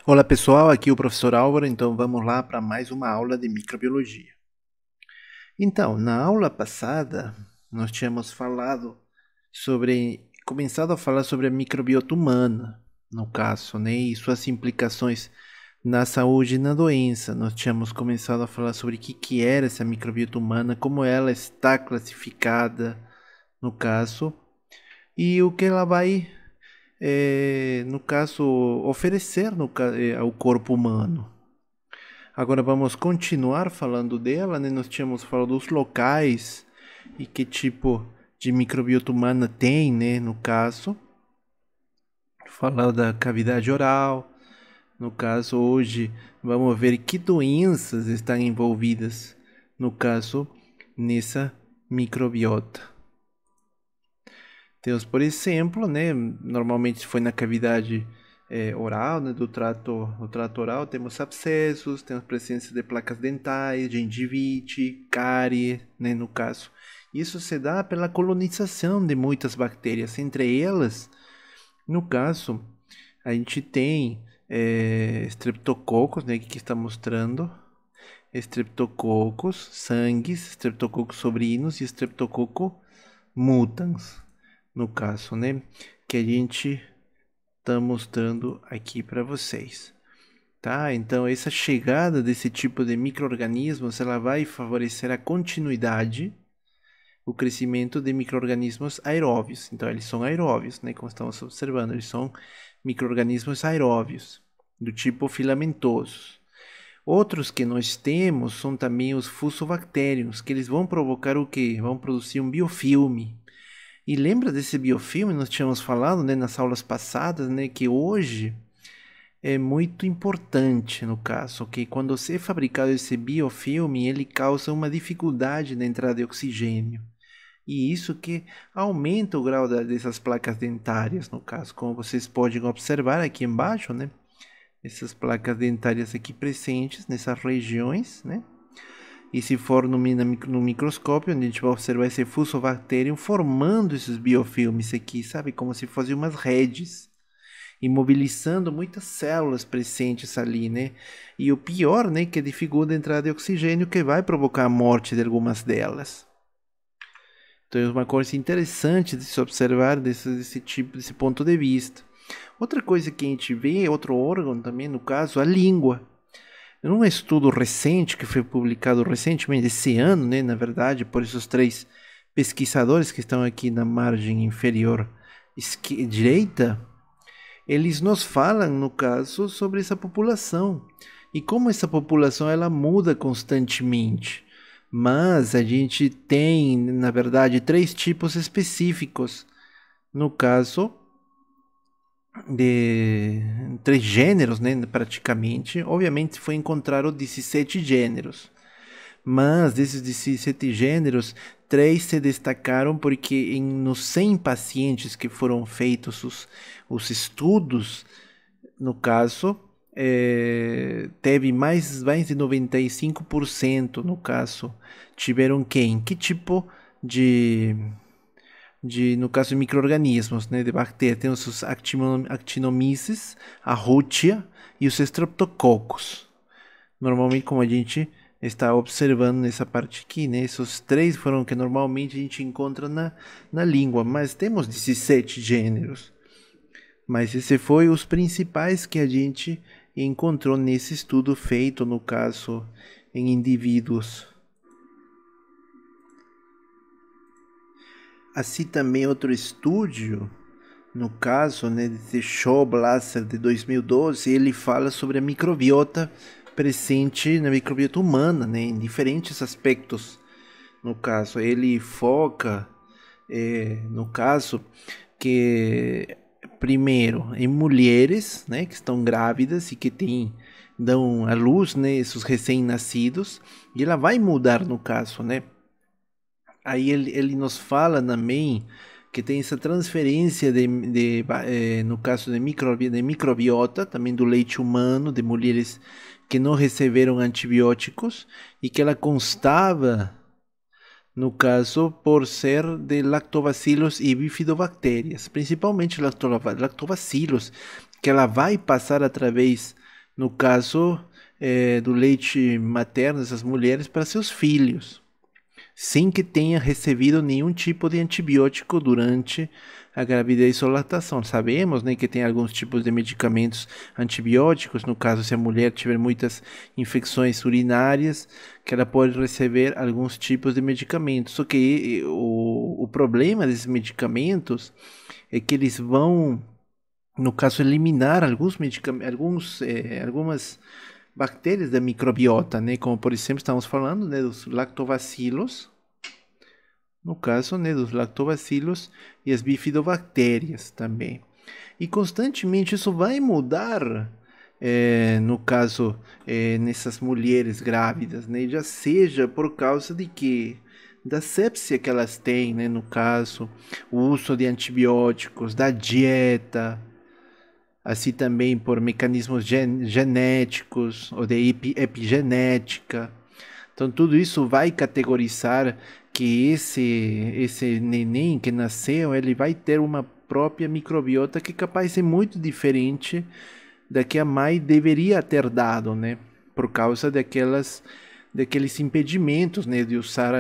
Olá pessoal, aqui é o professor Álvaro, então vamos lá para mais uma aula de microbiologia. Então, na aula passada, nós tínhamos começado a falar sobre a microbiota humana, no caso, né, e suas implicações na saúde e na doença. Nós tínhamos começado a falar sobre o que era essa microbiota humana, como ela está classificada, no caso, e o que ela vai, no caso, oferecer ao corpo humano. Agora vamos continuar falando dela, né? Nós tínhamos falado dos locais e que tipo de microbiota humana tem, né? No caso, falar da cavidade oral. No caso, hoje vamos ver que doenças estão envolvidas, no caso, nessa microbiota. Temos, por exemplo, né? Normalmente foi na cavidade oral, né, do trato oral, temos abscessos, temos presença de placas dentais, gengivite, cárie, né, no caso. Isso se dá pela colonização de muitas bactérias, entre elas, no caso, a gente tem streptococos, né, que está mostrando, streptococos sanguis, streptococcus sobrinos e streptococcus mutans, no caso, né, que a gente está mostrando aqui para vocês. Tá? Então, essa chegada desse tipo de micro-organismos, ela vai favorecer a continuidade, o crescimento de micro-organismos aeróbios. Então, eles são aeróbios, né? Como estamos observando, eles são micro-organismos aeróbios, do tipo filamentosos. Outros que nós temos são também os fusobactérios, que eles vão provocar o quê? Vão produzir um biofilme. E lembra desse biofilme? Nós tínhamos falado, né, nas aulas passadas, né, que hoje é muito importante no caso, que quando você é fabricado esse biofilme, ele causa uma dificuldade na entrada de oxigênio. E isso que aumenta o grau dessas placas dentárias, no caso, como vocês podem observar aqui embaixo, né? Essas placas dentárias aqui presentes nessas regiões, né? E se for no microscópio, onde a gente vai observar esse fusobacterium formando esses biofilmes aqui, sabe? Como se fossem umas redes, imobilizando muitas células presentes ali, né? E o pior, né, que dificulta a entrada de oxigênio, que vai provocar a morte de algumas delas. Então é uma coisa interessante de se observar desse ponto de vista. Outra coisa que a gente vê, outro órgão também, no caso, a língua. Num estudo recente, que foi publicado recentemente, esse ano, né, na verdade, por esses três pesquisadores que estão aqui na margem inferior direita, eles nos falam, no caso, sobre essa população e como essa população ela muda constantemente. Mas a gente tem, na verdade, três tipos específicos. No caso, de três gêneros, né, praticamente. Obviamente foi encontrado 17 gêneros. Mas desses 17 gêneros, três se destacaram porque nos 100 pacientes que foram feitos os estudos, no caso, teve mais de 95%, no caso, tiveram quem? Que tipo no caso de micro-organismos, né, de bactérias, tem os Actinomyces, a Rútia e os Streptococcus. Normalmente, como a gente está observando nessa parte aqui, né, esses três foram que normalmente a gente encontra na língua, mas temos 17 gêneros. Mas esse foi os principais que a gente encontrou nesse estudo feito, no caso, em indivíduos. Assim também outro estudo, no caso, né, de Schob-Lasser de 2012, ele fala sobre a microbiota presente na microbiota humana, né, em diferentes aspectos. No caso, ele foca, no caso, que primeiro em mulheres, né, que estão grávidas e que dão à luz, né, esses recém-nascidos, e ela vai mudar no caso, né. Aí ele nos fala também que tem essa transferência no caso de microbiota, também do leite humano, de mulheres que não receberam antibióticos e que ela constava, no caso, por ser de lactobacilos e bifidobactérias, principalmente lactobacilos, que ela vai passar através no caso do leite materno dessas mulheres para seus filhos, sem que tenha recebido nenhum tipo de antibiótico durante a gravidez ou lactação. Sabemos, né, que tem alguns tipos de medicamentos antibióticos, no caso se a mulher tiver muitas infecções urinárias, que ela pode receber alguns tipos de medicamentos. Só que o problema desses medicamentos é que eles vão, no caso, eliminar algumas bactérias da microbiota, né? Como por exemplo estamos falando, né, dos lactobacilos, no caso, né, dos lactobacilos e as bifidobactérias também. E constantemente isso vai mudar, no caso, nessas mulheres grávidas, né? Já seja por causa de que da sepsia que elas têm, né? No caso, o uso de antibióticos, da dieta, assim também por mecanismos genéticos ou de epigenética. Então tudo isso vai categorizar que esse neném que nasceu, ele vai ter uma própria microbiota que é capaz de ser muito diferente da que a mãe deveria ter dado, né? Por causa daqueles impedimentos, né, de usar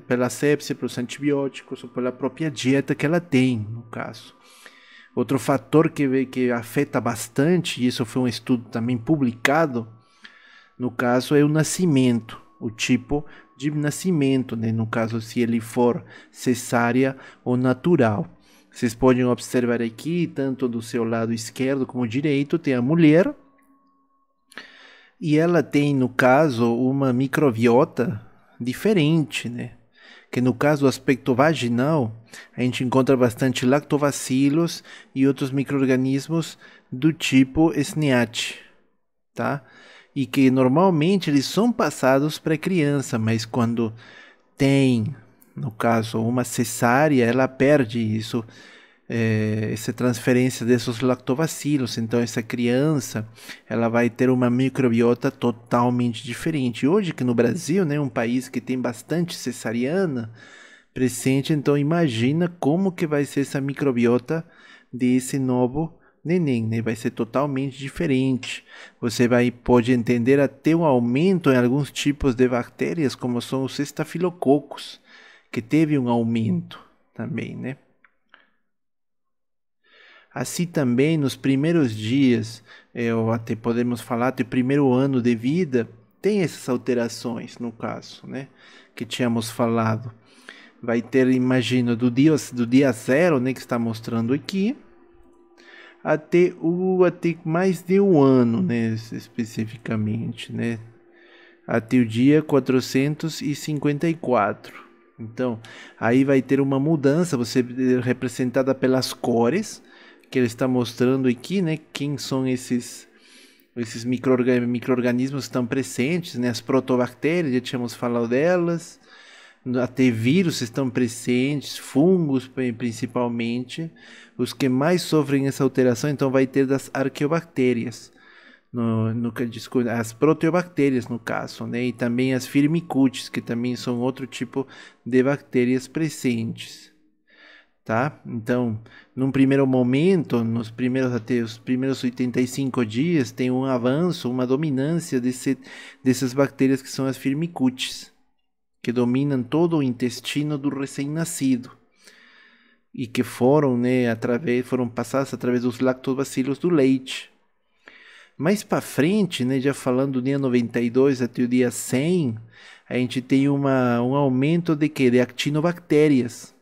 pela sepsia, pelos antibióticos ou pela própria dieta que ela tem, no caso. Outro fator que afeta bastante, e isso foi um estudo também publicado, no caso é o nascimento, o tipo de nascimento, né? No caso se ele for cesárea ou natural. Vocês podem observar aqui, tanto do seu lado esquerdo como direito, tem a mulher, e ela tem, no caso, uma microbiota diferente, né? Que no caso do aspecto vaginal, a gente encontra bastante lactobacilos e outros micro-organismos do tipo SNH, tá? E que normalmente eles são passados para a criança, mas quando tem, no caso, uma cesárea, ela perde isso, essa transferência desses lactobacilos. Então essa criança, ela vai ter uma microbiota totalmente diferente. Hoje que no Brasil, né, um país que tem bastante cesariana presente, então imagina como que vai ser essa microbiota desse novo neném, né? Vai ser totalmente diferente. Você pode entender até um aumento em alguns tipos de bactérias, como são os estafilococos, que teve um aumento também, né? Assim também, nos primeiros dias, ou até podemos falar até o primeiro ano de vida, tem essas alterações, no caso, né? Que tínhamos falado. Vai ter, imagino, do dia zero, né? Que está mostrando aqui, até mais de um ano, né? Especificamente, né? Até o dia 454. Então, aí vai ter uma mudança, você representada pelas cores, que ele está mostrando aqui, né? Quem são esses micro-organismos que estão presentes, né? As protobactérias, já tínhamos falado delas. Até vírus estão presentes, fungos principalmente. Os que mais sofrem essa alteração, então, vai ter das arqueobactérias. As proteobactérias, no caso, né? E também as firmicutes, que também são outro tipo de bactérias presentes. Tá? Então, num primeiro momento, até os primeiros 85 dias, tem um avanço, uma dominância dessas bactérias que são as firmicutes, que dominam todo o intestino do recém-nascido e que foram, né, foram passadas através dos lactobacilos do leite. Mais para frente, né, já falando do dia 92 até o dia 100, a gente tem um aumento de actinobactérias.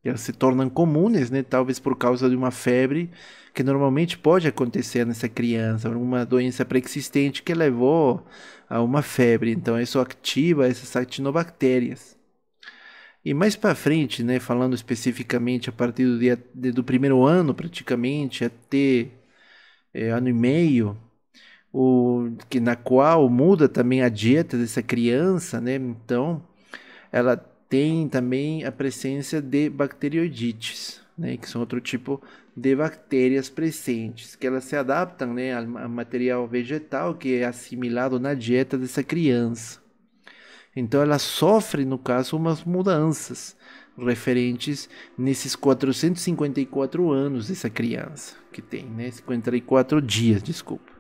Elas se tornam comuns, né? Talvez por causa de uma febre que normalmente pode acontecer nessa criança, uma doença pré-existente que levou a uma febre. Então isso ativa essas actinobactérias. E mais para frente, né, falando especificamente a partir do primeiro ano, praticamente até ano e meio, na qual muda também a dieta dessa criança, né? Então ela tem também a presença de bacteroidetes, né, que são outro tipo de bactérias presentes, que elas se adaptam, né, a material vegetal que é assimilado na dieta dessa criança. Então ela sofre, no caso, umas mudanças referentes nesses 454 anos dessa criança que tem, né, 54 dias, desculpa.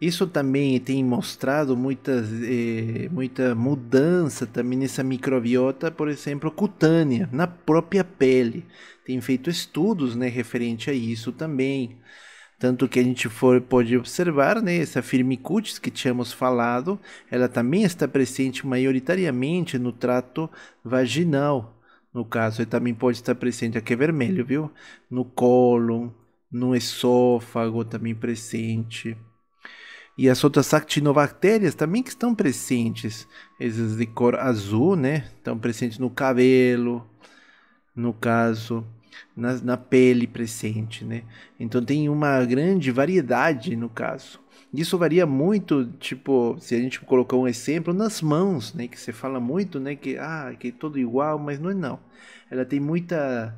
Isso também tem mostrado muita mudança também nessa microbiota, por exemplo, cutânea, na própria pele. Tem feito estudos, né, referente a isso também. Tanto que a gente pode observar, né, essa firmicutes que tínhamos falado, ela também está presente maioritariamente no trato vaginal. No caso, ele também pode estar presente, aqui é vermelho, viu? No cólon, no esôfago também presente. E as outras actinobactérias também que estão presentes, essas de cor azul, né? Estão presentes no cabelo, no caso, na pele presente, né? Então tem uma grande variedade no caso. Isso varia muito, tipo, se a gente colocar um exemplo, nas mãos, né? Que você fala muito, né? Que é tudo igual, mas não é não. Ela tem muita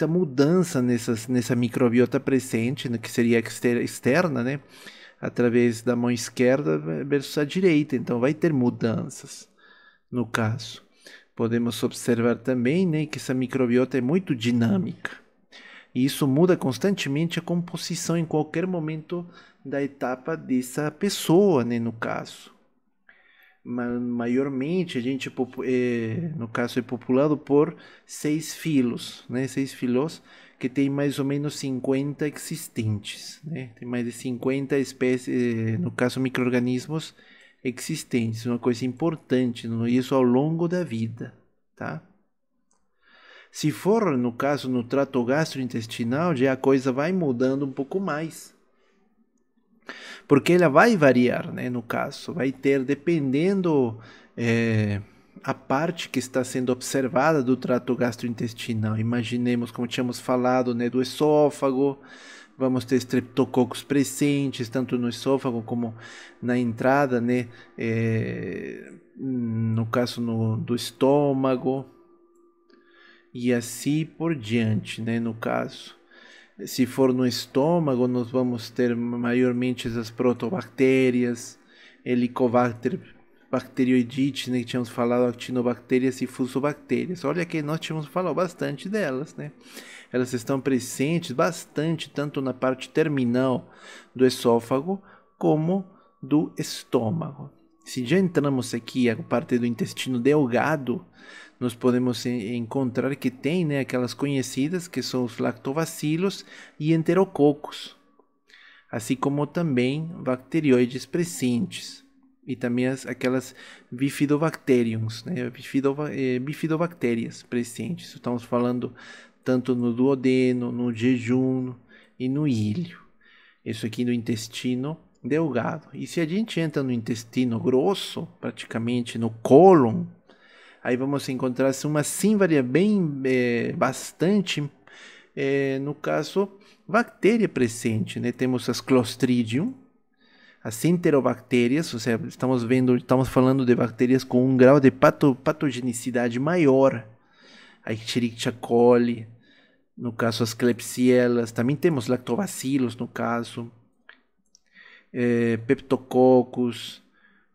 mudança nessa microbiota presente, né, que seria externa, né? Através da mão esquerda versus a direita. Então vai ter mudanças no caso. Podemos observar também, né, que essa microbiota é muito dinâmica. E isso muda constantemente a composição em qualquer momento da etapa dessa pessoa, né, no caso. Maiormente, a gente, no caso, é populado por 6 filos, né, 6 filos, que tem mais ou menos 50 existentes, né? Tem mais de 50 espécies, no caso, micro-organismos existentes, uma coisa importante, isso ao longo da vida, tá? Se for, no caso, no trato gastrointestinal, já a coisa vai mudando um pouco mais. Porque ela vai variar, né, no caso, vai ter, dependendo a parte que está sendo observada do trato gastrointestinal. Imaginemos, como tínhamos falado, né, do esôfago, vamos ter streptococcus presentes, tanto no esôfago como na entrada, né, no caso do estômago, e assim por diante, né, no caso. Se for no estômago, nós vamos ter maiormente essas protobactérias, Helicobacter bacteroidetes, né, que tínhamos falado, actinobactérias e fusobactérias. Olha que nós tínhamos falado bastante delas, né? Elas estão presentes bastante tanto na parte terminal do esôfago como do estômago. Se já entramos aqui a parte do intestino delgado, nós podemos encontrar que tem, né, aquelas conhecidas que são os lactobacilos e enterococos, assim como também bacterioides presentes e também aquelas bifidobacteriums, né, bifidobactérias presentes. Estamos falando tanto no duodeno, no jejum e no ilho. Isso aqui no intestino delgado. E se a gente entra no intestino grosso, praticamente no cólon, aí vamos encontrar uma símvaria bastante, no caso, bactéria presente, né? Temos as Clostridium, as enterobactérias, ou seja, estamos falando de bactérias com um grau de patogenicidade maior. A Escherichia coli, no caso as Klebsielas, também temos lactobacilos no caso, Peptococcus,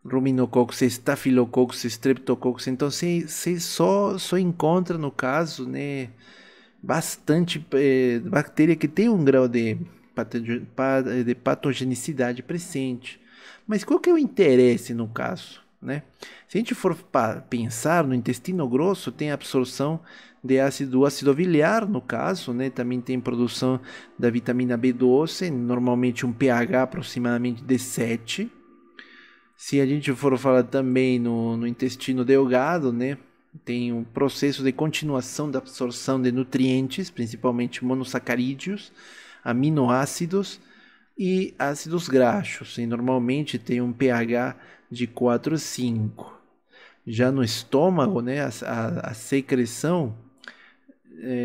Ruminococcus, Staphylococcus, Streptococcus. Então você só encontra no caso, né, bastante bactéria que tem um grau de patogenicidade presente. Mas qual que é o interesse no caso, né? Se a gente for pensar no intestino grosso, tem a absorção de ácido biliar, no caso, né? Também tem produção da vitamina B12, normalmente um pH aproximadamente de 7. Se a gente for falar também no intestino delgado, né? Tem um processo de continuação da absorção de nutrientes, principalmente monossacarídeos, aminoácidos e ácidos graxos. E normalmente tem um pH de 4 a 5. Já no estômago, né, a secreção,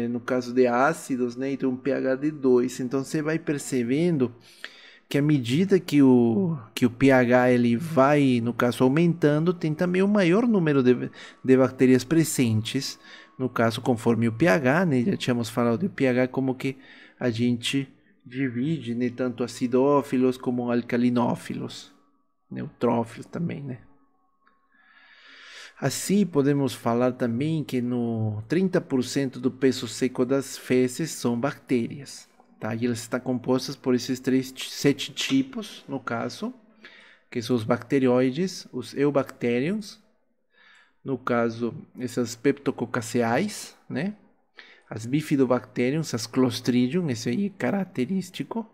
no caso de ácidos, né, tem um pH de 2. Então você vai percebendo que à medida que o pH ele vai, no caso, aumentando, tem também um maior número de bactérias presentes, no caso, conforme o pH, né? Já tínhamos falado de pH como que a gente divide, né, tanto acidófilos como alcalinófilos, neutrófilos também, né? Assim, podemos falar também que no 30% do peso seco das fezes são bactérias. Tá? E elas estão compostas por esses 7 tipos, no caso. que são os bacteroides, os eubacteriums, no caso, essas peptococcaceaes, né? As bifidobacteriums, as clostridium, esse aí é característico.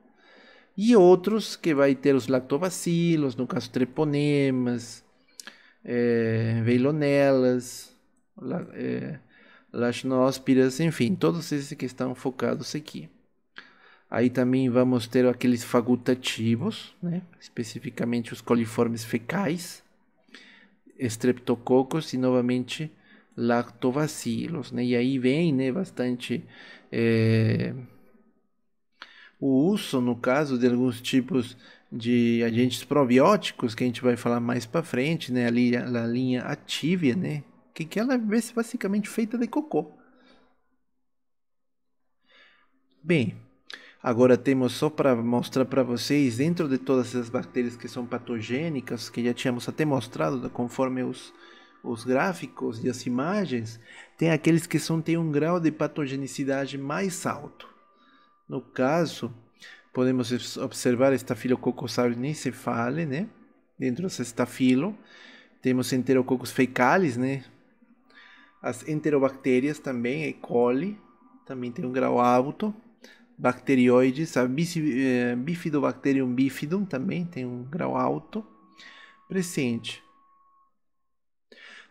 E outros que vai ter os lactobacilos, no caso treponemas, veilonelas, lasnóspiras, enfim, todos esses que estão focados aqui. Aí também vamos ter aqueles facultativos, né? Especificamente os coliformes fecais, estreptococos e novamente lactobacilos, né? E aí vem, né, bastante o uso, no caso, de alguns tipos de agentes probióticos, que a gente vai falar mais para frente, né? A linha Activia, né? Que ela é basicamente feita de cocô. Bem, agora temos só para mostrar para vocês, dentro de todas essas bactérias que são patogênicas, que já tínhamos até mostrado conforme os gráficos e as imagens, tem aqueles que têm um grau de patogenicidade mais alto. No caso, podemos observar Staphylococcus aureus cephale, né? Dentro desse estafilo, temos Enterococcus fecalis, né? As enterobactérias também, E. coli, também tem um grau alto. Bacterioides, a Bifidobacterium bifidum também tem um grau alto presente.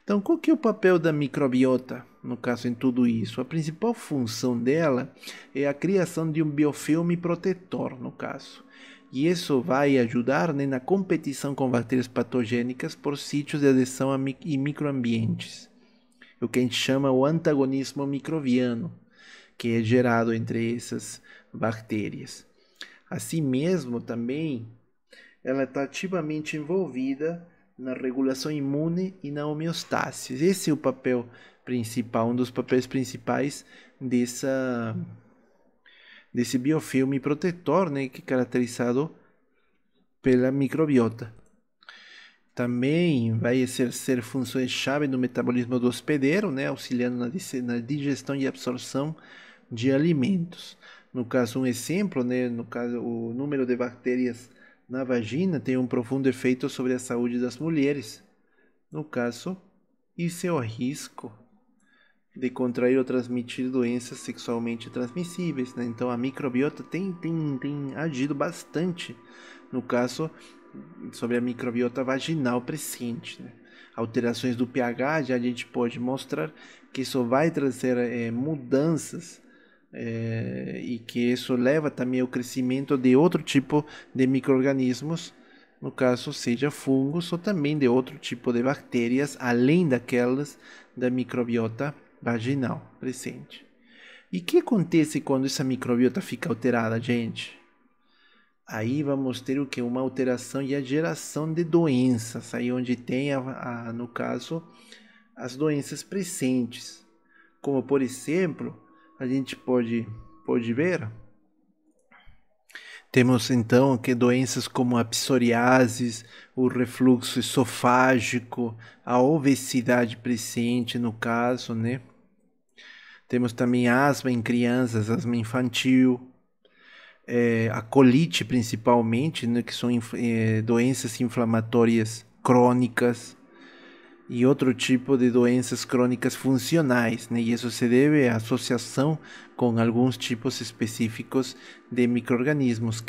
Então, qual que é o papel da microbiota, no caso, em tudo isso? A principal função dela é a criação de um biofilme protetor, no caso. E isso vai ajudar, né, na competição com bactérias patogênicas por sítios de adesão e microambientes. O que a gente chama o antagonismo microbiano, que é gerado entre essas bactérias. Assim mesmo, também, ela está ativamente envolvida na regulação imune e na homeostase. Esse é o papel principal, um dos papéis principais desse biofilme protetor, né, que é caracterizado pela microbiota. Também vai exercer funções-chave no metabolismo do hospedeiro, né, auxiliando na digestão e absorção de alimentos. No caso, um exemplo, né, no caso, o número de bactérias na vagina tem um profundo efeito sobre a saúde das mulheres. No caso, isso é o risco de contrair ou transmitir doenças sexualmente transmissíveis, né? Então a microbiota tem agido bastante, no caso, sobre a microbiota vaginal presente, né? Alterações do pH, já a gente pode mostrar que isso vai trazer mudanças e que isso leva também ao crescimento de outro tipo de micro-organismos, no caso seja fungos ou também de outro tipo de bactérias, além daquelas da microbiota vaginal presente. E o que acontece quando essa microbiota fica alterada, gente? Aí vamos ter o que? Uma alteração e a geração de doenças, aí onde tem, no caso, as doenças presentes. Como, por exemplo, a gente pode ver, temos então que doenças como a psoriasis, o refluxo esofágico, a obesidade presente no caso, né? Temos também asma em crianças, asma infantil, a colite principalmente, né, que são doenças inflamatórias crônicas e outro tipo de doenças crônicas funcionais, né? E isso se deve à associação com alguns tipos específicos de micro-organismos.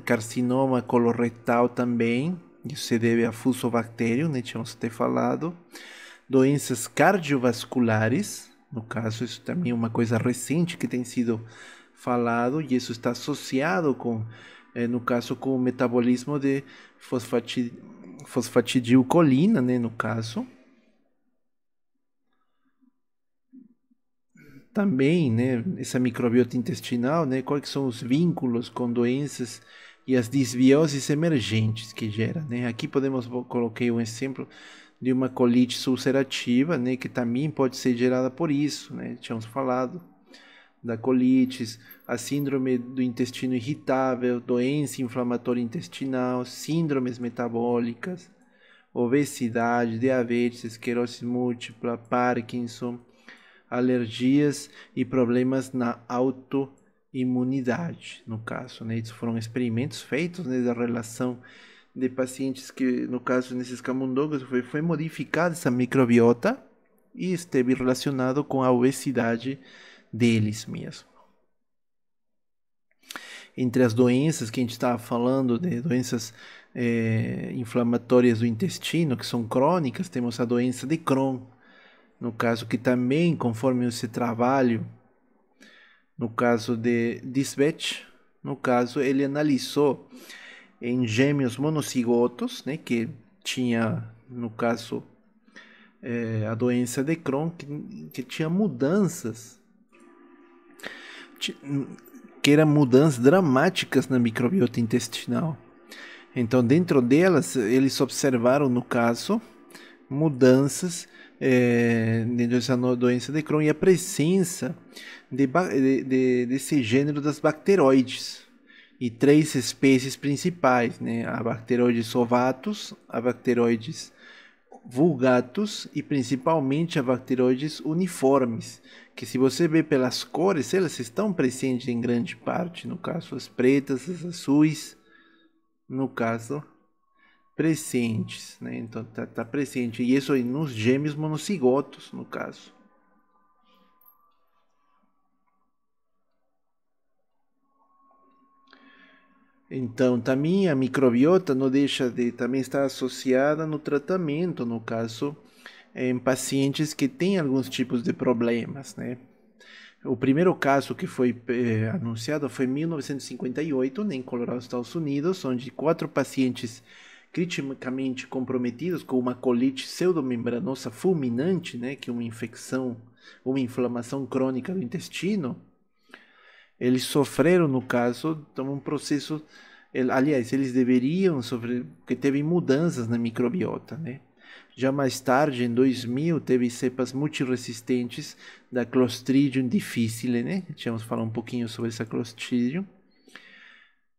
Carcinoma colorectal também, isso se deve a Fusobacterium, né? Tínhamos até falado. Doenças cardiovasculares, no caso, isso também é uma coisa recente que tem sido falado, e isso está associado com, no caso, com o metabolismo de fosfatidilcolina, né, no caso. Também, né, essa microbiota intestinal, né, quais são os vínculos com doenças e as disbioses emergentes que gera, né? Aqui coloquei um exemplo de uma colite ulcerativa, né, que também pode ser gerada por isso, né? Tínhamos falado da colites, a síndrome do intestino irritável, doença inflamatória intestinal, síndromes metabólicas, obesidade, diabetes, esclerose múltipla, Parkinson, alergias e problemas na autoimunidade, no caso, né? Isso foram experimentos feitos, né, da relação de pacientes que, no caso, nesses camundongos, foi modificada essa microbiota e esteve relacionado com a obesidade deles mesmo. Entre as doenças que a gente estava falando, de doenças inflamatórias do intestino, que são crônicas, temos a doença de Crohn, no caso que também, conforme esse trabalho, no caso de Disbech, no caso ele analisou em gêmeos monocigotos, né, que tinha, no caso, a doença de Crohn, que tinha mudanças, que eram mudanças dramáticas na microbiota intestinal. Então, dentro delas, eles observaram, no caso, mudanças dentro dessa doença de Crohn e a presença desse gênero das bacteroides e 3 espécies principais, né? A Bacteroides ovatus, a Bacteroides vulgatus e principalmente a Bacteroides uniformes, que se você vê pelas cores, elas estão presentes em grande parte, no caso as pretas, as azuis, no caso presentes, né? Então tá presente, e isso aí nos gêmeos monocigotos, no caso. Então, também a microbiota não deixa de também estar associada no tratamento, no caso, em pacientes que têm alguns tipos de problemas, né? O primeiro caso que foi anunciado foi em 1958, em Colorado, Estados Unidos, onde 4 pacientes criticamente comprometidos com uma colite pseudomembranosa fulminante, né, que é uma infecção, uma inflamação crônica do intestino, eles sofreram, no caso, um processo, aliás, eles deveriam sofrer, porque teve mudanças na microbiota, né? Já mais tarde, em 2000, teve cepas multiresistentes da Clostridium difficile, né? Tínhamos falado um pouquinho sobre essa Clostridium,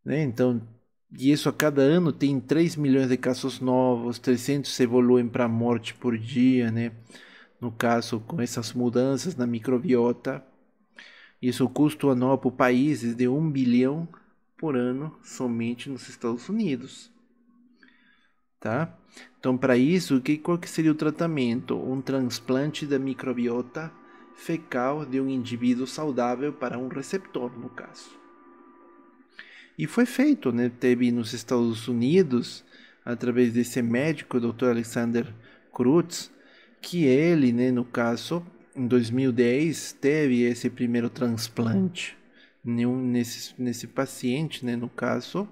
né? Então, e isso a cada ano tem 3 milhões de casos novos, 300 evoluem para a morte por dia, né? No caso, com essas mudanças na microbiota. Isso o custo anual para o país é de 1 bilhão por ano somente nos Estados Unidos. Tá? Então, para isso, qual que seria o tratamento? Um transplante da microbiota fecal de um indivíduo saudável para um receptor, no caso. E foi feito, né? Teve nos Estados Unidos, através desse médico, o Dr. Alexander Krutz, que ele, né, no caso, em 2010, teve esse primeiro transplante nesse paciente, né, no caso,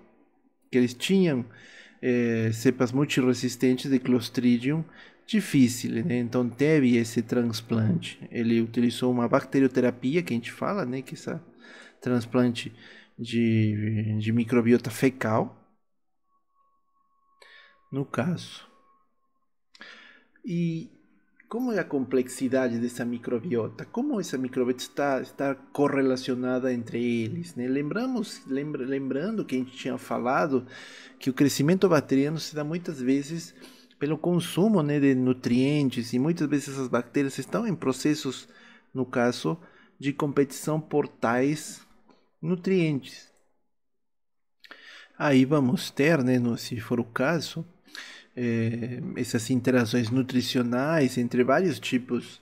que eles tinham cepas multiresistentes de Clostridium difficile, né? Então teve esse transplante. Ele utilizou uma bacterioterapia, que a gente fala, né, que esse transplante de microbiota fecal, no caso. E como é a complexidade dessa microbiota? Como essa microbiota está correlacionada entre eles, né? Lembrando que a gente tinha falado que o crescimento bacteriano se dá muitas vezes pelo consumo, né, de nutrientes, e muitas vezes essas bactérias estão em processos, no caso, de competição por tais nutrientes. Aí vamos ter, né, se for o caso, essas interações nutricionais entre vários tipos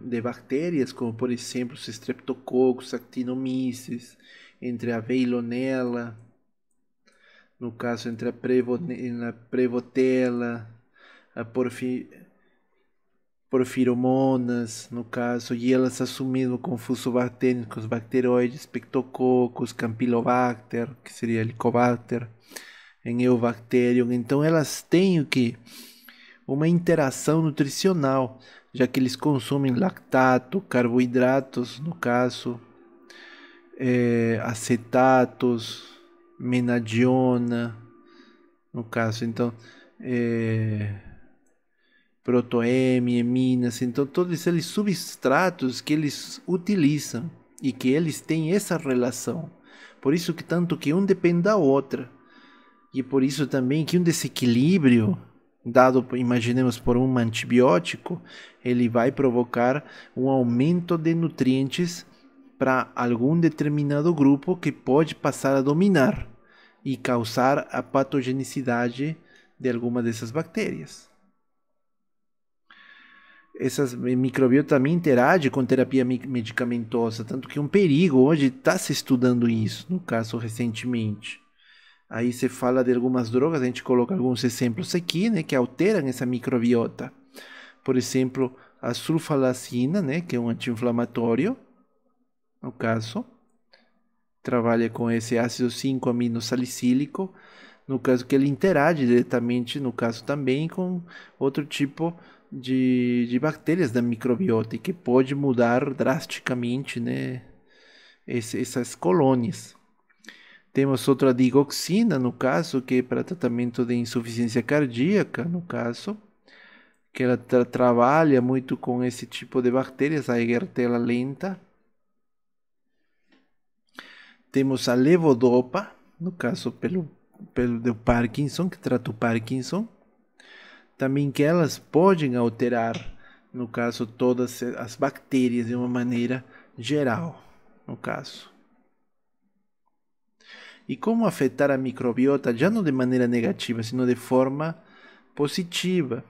de bactérias, como por exemplo os Streptococcus, Actinomyces, entre a Veillonella, no caso entre a Prevotella, a Porfiromonas, no caso, e elas assumindo o confuso bactérico com os bacteroides, Pectococcus, Campylobacter, que seria Helicobacter, em Eubacterium. Então elas têm o que? Uma interação nutricional, já que eles consomem lactato, carboidratos, no caso, acetatos, menadiona, no caso, então, protoeme, eminas, então todos aqueles substratos que eles utilizam e que eles têm essa relação. Por isso que tanto que um depende da outra. E por isso também que um desequilíbrio dado, imaginemos, por um antibiótico, ele vai provocar um aumento de nutrientes para algum determinado grupo que pode passar a dominar. e causar a patogenicidade de alguma dessas bactérias. Essas microbiota também interage com terapia medicamentosa, tanto que é um perigo. Hoje está se estudando isso, no caso recentemente. Aí se fala de algumas drogas, a gente coloca alguns exemplos aqui, né, que alteram essa microbiota. Por exemplo, a sulfalacina, né, que é um anti-inflamatório, no caso, trabalha com esse ácido 5-aminosalicílico, no caso que ele interage diretamente, no caso também com outro tipo de bactérias da microbiota, e que pode mudar drasticamente, né, essas colônias. Temos outra digoxina, no caso, que é para tratamento de insuficiência cardíaca, no caso, que ela trabalha muito com esse tipo de bactérias, a Egerbella lenta. Temos a levodopa, no caso pelo do Parkinson, que trata o Parkinson. Também que elas podem alterar, no caso, todas as bactérias de uma maneira geral, no caso. E como afetar a microbiota, já não de maneira negativa, sino de forma positiva.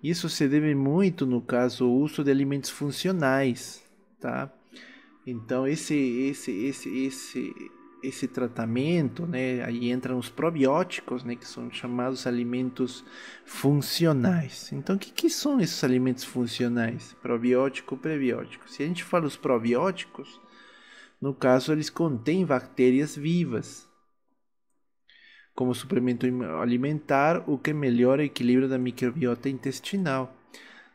Isso se deve muito, no caso, ao uso de alimentos funcionais, tá? Então, esse tratamento, né, aí entram os probióticos, né, que são chamados alimentos funcionais. Então, o que são esses alimentos funcionais? Probiótico, prebiótico. Se a gente fala os probióticos, no caso, eles contêm bactérias vivas como suplemento alimentar, o que melhora o equilíbrio da microbiota intestinal,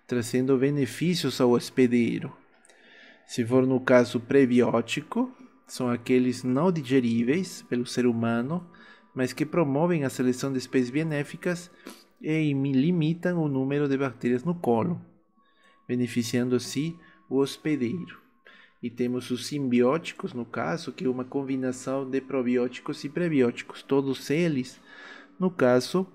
trazendo benefícios ao hospedeiro. Se for no caso prebiótico, são aqueles não digeríveis pelo ser humano, mas que promovem a seleção de espécies benéficas e limitam o número de bactérias no colo, beneficiando assim o hospedeiro. E temos os simbióticos, no caso, que é uma combinação de probióticos e prebióticos, todos eles, no caso,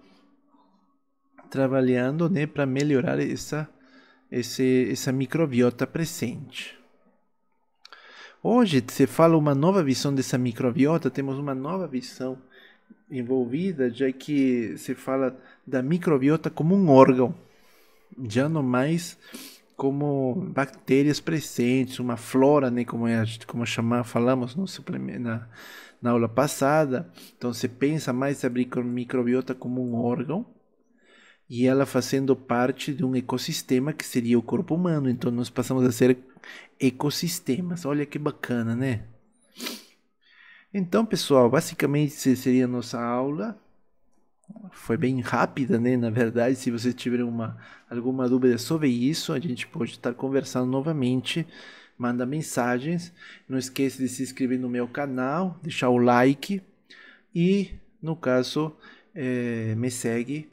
trabalhando, né, para melhorar essa microbiota presente. Hoje se fala uma nova visão dessa microbiota, temos uma nova visão envolvida, já que se fala da microbiota como um órgão, já não mais como bactérias presentes, uma flora, né, falamos no na aula passada. Então se pensa mais a microbiota como um órgão e ela fazendo parte de um ecossistema que seria o corpo humano. Então nós passamos a ser ecossistemas. Olha que bacana, né? Então, pessoal, basicamente seria a nossa aula. Foi bem rápida, né? Na verdade, se vocês tiverem alguma dúvida sobre isso, a gente pode estar conversando novamente. Manda mensagens. Não esqueça de se inscrever no meu canal, deixar o like e, no caso, me segue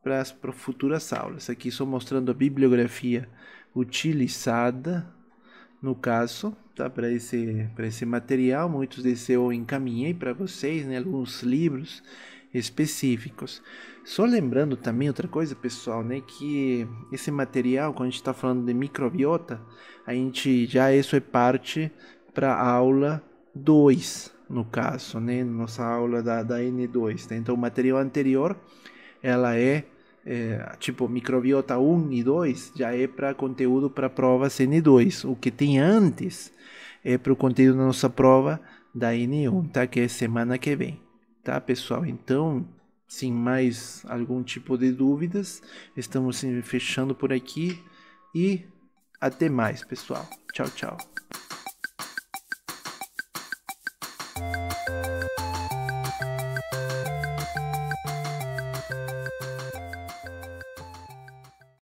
para as futuras aulas. Aqui estou mostrando a bibliografia utilizada, no caso, tá? Para esse material. Muitos desses eu encaminhei para vocês, né? Alguns livros específicos. Só lembrando também outra coisa, pessoal, né, que esse material, quando a gente está falando de microbiota, a gente isso é parte para a aula 2, no caso, né, nossa aula da N2, né? Então o material anterior, ela tipo microbiota 1 e 2, já é para conteúdo para provas N2. O que tem antes é para o conteúdo da nossa prova da N1, tá? Que é semana que vem. Tá, pessoal? Então, sem mais algum tipo de dúvidas, estamos fechando por aqui e até mais, pessoal. Tchau, tchau.